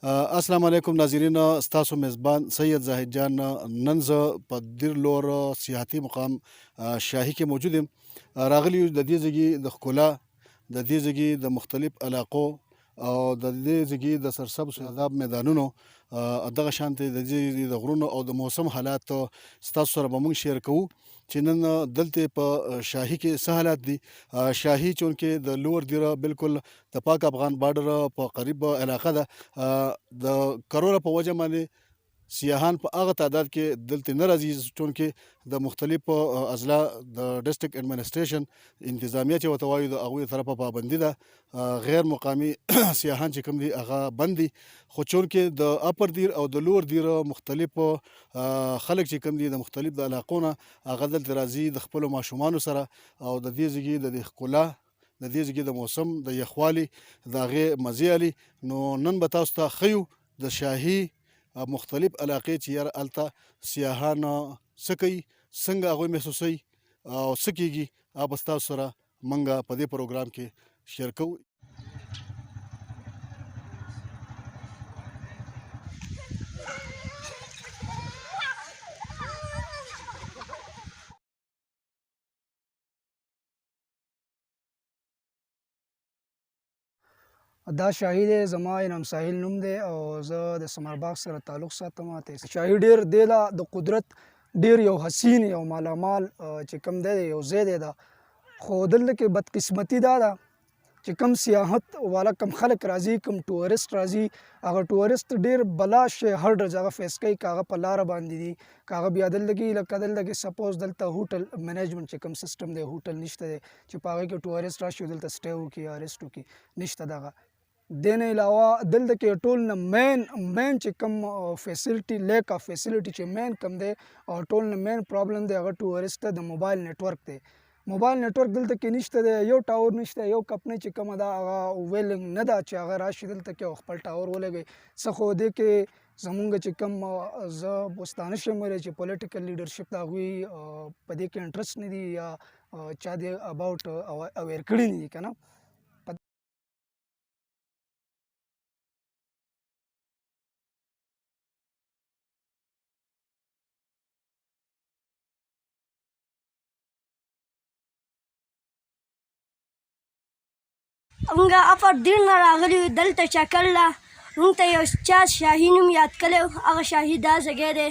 السلام علیکم ناظرین، ستاسو میزبان سید زاهد جان نن زه په دیر لور سیاحتي مقام شاهي کې موجود یم. راغلی یو د دې ځایګي د ښکلا، د دې ځایګي د مختلف علاقو او د دې ځایګي د سرسبز شاداب میدانونو، دغه شانتې د دې ځایګي د غرونو او د موسم حالات ستاسو سره به موږ شیر کوو چې نن دلته په شاهي کې څه حالات دي. شاهي چونکې د لور دیره بالکل د پاک افغان بارډر په قریب علاقه ده. د کرونا په وجه باندې سیاحان په هغه تعداد کې دلته نه راځي، چونکې د مختلفو اضلاع د ډسټرکټ ایډمنسټریشن انتظامیه چې ورته وایو د هغوی د طرفه پابندي ده. غیر مقامي سیاحان چې کوم دي هغه بند دي، خو چونکې د اپر دیر او د لور دیر مختلف خلک چې کوم دي د مختلف د علاقو نه هغه دلته راځي د خپلو ماشومانو سره او د دې ځایګي د دې ښکلا، د دې ځایګي د موسم د یخوالي د هغې مزې الي. نو نن به تاسو ته ښیو د شاهي مختلف علاقې چې یاره هلته سیاحان څه کوي، څنګه هغوی محسوسوي او څه کېږي، هغه به ستاسو سره موږ په دې پروګرام کې شیر کوو. دا شاهي دی، زما انعام ساحل نوم دی او زه د سمر باغ سره تعلق ساتم. شاهي ډېر دی له د قدرت ډېر یو حسین یو مالامال چې کوم دی یو ځای دی دا، خو دلته کې بدقسمتي دا ده چې کوم سیاحت والا کم خلک راځي، کوم ټورسټ راځي، هغه ټورسټ ډېر بلا شی هرډز هغه فیس کوي، که هغه په لاره باندې دي، که هغه بیا دلته کې لکه دلته کې سپوز دلته هوټل منیجمنټ چې کوم سیسټم دی هوټل نشته دی چې په هغې کې ټورسټ راشي دلته سټی وکړي یا ریسټ وکړي، نشته دغه. دې نه علاوه دلته کې ټول نه مین چې کوم فیسلټي لیک اف فیسلټي چې مین کوم دی او ټول نه مین پرابلم دی هغه ټورسټ ته د موبایل نیټورک دی. موبایل نیټورک دلته کې نشته دی، یو ټاور نشته، یو کمپنۍ چې کومه ده هغه ویلنګ نه ده چې هغه راشي دلته کې او خپل ټاور ولګوي. څه خو دې کې زمونږ چې کوم زه پښتانه شمېرې چې پولیټیکل لیډرشپ د هغوی په دې کې انټرسټ نه دي یا چا دې اباوټ اویر کړي نه دي که نه. موږ اپر دیر نه راغلي یو دلته چکر له. موږ ته یو چا شاهي نوم یاد کړی و، هغه شاهي دا ځای دی.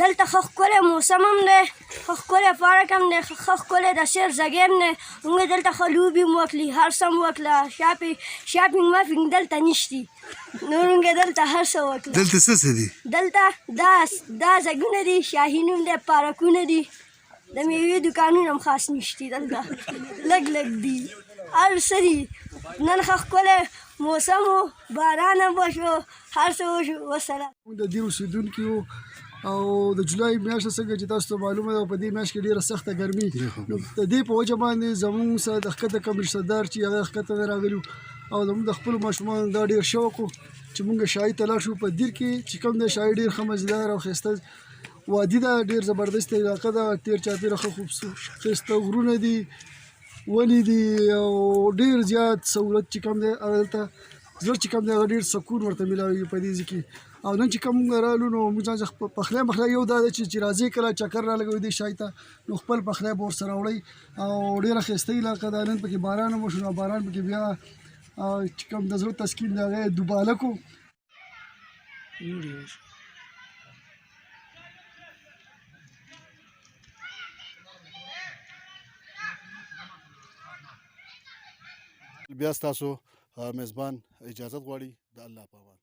دلته ښه ښکلی موسم هم دی، ښه ښکلی پارک هم دی، ښه ښکلی د سیر ځای هم دی. موږ دلته ښه لوبې هم وکړلې، هر څه هم وکړله، شاپینګ ماپینګ دلته نشتي، نو موږ دلته هر څه وکړله. دلته څه دي؟ دلته دا ځایونه دي، شاهي نوم دی، پارکونه دي، د میوې دوکانونه هم خاص نشتي دلته، لږ لږ دي، هر څه دي. نن ښه ښکلی موسم و، باران هم وشو، هر څه وشو. وسلام. موږ د دې اوسېدونکي یو او د جولای میاشته څنګه چې تاسو ته معلومه ده په دې میاشت کې ډېره سخته ګرمي، نو د دې په وجه باندې زموږ سره د ښکته کوم رشته دار چې هغه ښکته نه راغلي او زموږ د خپلو ماشومانو دا ډېر شوق و چې موږ شاهي ته لاړ شو. په دیر کې چې کوم دی شاهي ډېر ښه مزیدار او ښایسته وادي ده، ډېر زبردست علاقه ده، تیر چاپېره ښه ښایسته غرونه دي، ونې دي او ډېر زیات سهولت چې کوم دی هلته زړه چې کوم دی هغه ډېر سکون ورته میلاوي په دې ځای کې. او نن چې کوم موږ رالو نو موږ ځان پخلی یو دا ده چې راځئ کله چکر رالګوئ دې شاهي ته نو خپل پخلی به ورسره وړئ او ډېره ښایسته علاقه ده. نن پکې باران هم وشو، نو باران پکې بیا چې کوم د زړه تسکین دی هغه یې دوباله کړو. بیا ستاسو میزبان اجازت غواړي. د الله په امان.